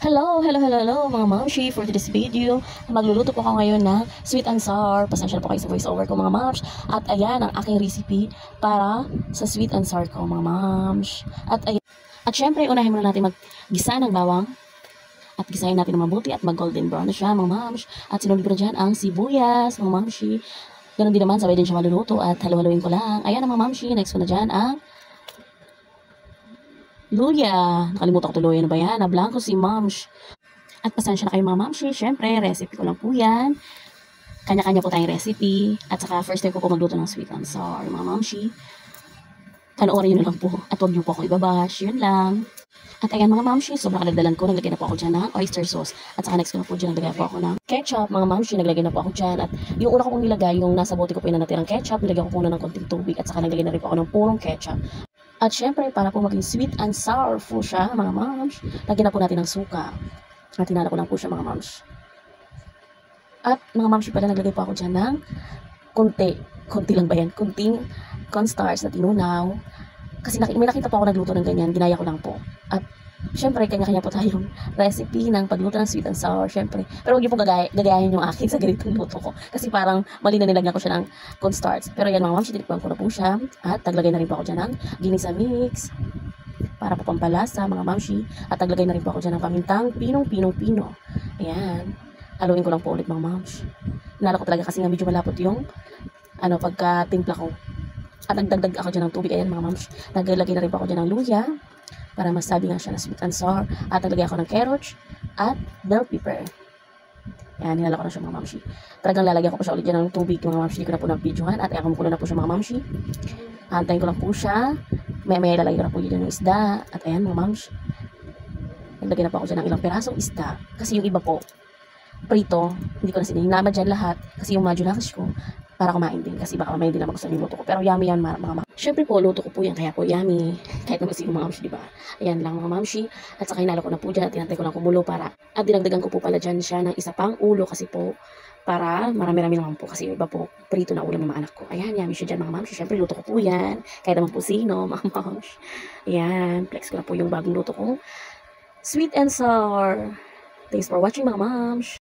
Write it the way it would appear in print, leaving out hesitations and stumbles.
Hello mga mamshi. For this video, magluluto po ako ngayon ng sweet and sour. Pasensya na po kayo sa voiceover ko mga mams. At ayan ang aking recipe para sa sweet and sour ko mga mams. At syempre, unahin muna natin maggisa ng bawang. At gisahin natin ng mabuti at mag-golden brown na siya mga mams. At sinunod ko na dyan ang sibuyas mga mamshi. Ganun din naman, sabay din siya maluluto at halu-haluin ko lang. Ayan ang mga mamshi. Next ko na dyan ang luya. Nakalimutan ko tuloy. Ano ba yan? Na blanco si mams. At pasensya na kayo mga mamshi. Syempre, recipe ko lang po yan. Kanya-kanya po tayong recipe. At saka first time ko po magluto ng sweet and sour mga mamshi. Panoorin nyo na lang po. At huwag nyo po ako ibabash. Yun lang. At ayan mga mamshi, sobrang kalagdalan ko. Naglagay na po ako dyan ng oyster sauce. At saka next ko na po dyan, naglagay po ako ng ketchup. Mga mamshi, naglagay na po ako dyan. At yung una ko pong nilagay, yung nasa bote ko po yung natirang ketchup. Nilagay ko po na ng konting tubig. At saka naglagay na rin po ako ng purong ketchup. At syempre, para po maging sweet and sour po siya, mga mams, lagyan na po natin ng suka. At tinala ko lang po siya, mga mams. At mga mams, pala naglagay po ako dyan ng konti lang ba yan? Kunting cornstarch na tinunaw. Kasi may nakita po ako nagluto ng ganyan, ginaya ko lang po. At syempre, kanya-kanya po tayong recipe ng pagluto ng sweet and sour, syempre. Pero huwag niyo po gagayahin yung akin sa ganitong luto ko. Kasi parang mali na nilagyan ko siya ng cornstarch. Pero yan mga mams, tinikpan ko na po siya. At naglagay na rin po ako dyan ng ginisa mix. Para po pampalasa, mga mamshi. At naglagay na rin po ako dyan ng pamintang pinong-pino. Ayan. Haluin ko lang po ulit mga mams. Nala ko talaga kasi nga medyo malapot yung pagkatimpla ko. At nagdagdag ako dyan ng tubig. Ayan mga mams. Naglagay na rin po ako dyan ng luya. Para masabi nga siya na sweet and sour. At naglagay ako ng carrots at bell pepper. Ayan, nilala ko na siya mga mamshi. Talagang lalagyan ko pa siya ulit dyan ng tubig mga mamshi. Hindi ko na po nabidyohan. At ayan, kumukulo na po siya mga mamshi. Antayin ko lang po siya. May lalagay ko na po dyan ng isda. At ayan mga mamshi. Naglagay na po ako dyan ng ilang perasong isda. Kasi yung iba po, prito, hindi ko na sininama dyan lahat. Kasi yung majunakas ko, para kumain din. Kasi baka mamaya din naman gusto yung luto ko. Pero yummy yan mga mamshi. Siyempre po, luto ko po yan. Kaya po yummy. Kahit naman yung mga mamshi, diba? Ayan lang mga mamshi. At saka hinalo ko na po dyan. At tinantay ko lang kumulo para. At dinagdagan ko po pala dyan siya ng isa pang ulo. Kasi po, para marami-rami naman po. Kasi yung iba po, prito na ulo ng mga anak ko. Ayan, yummy siya dyan mga mamshi. Siyempre, luto ko po yan. Kahit naman po sino, mga mamshi. Ayan, flex ko na po yung bagong luto ko. Sweet and sour. Thanks for watching mga mamshi.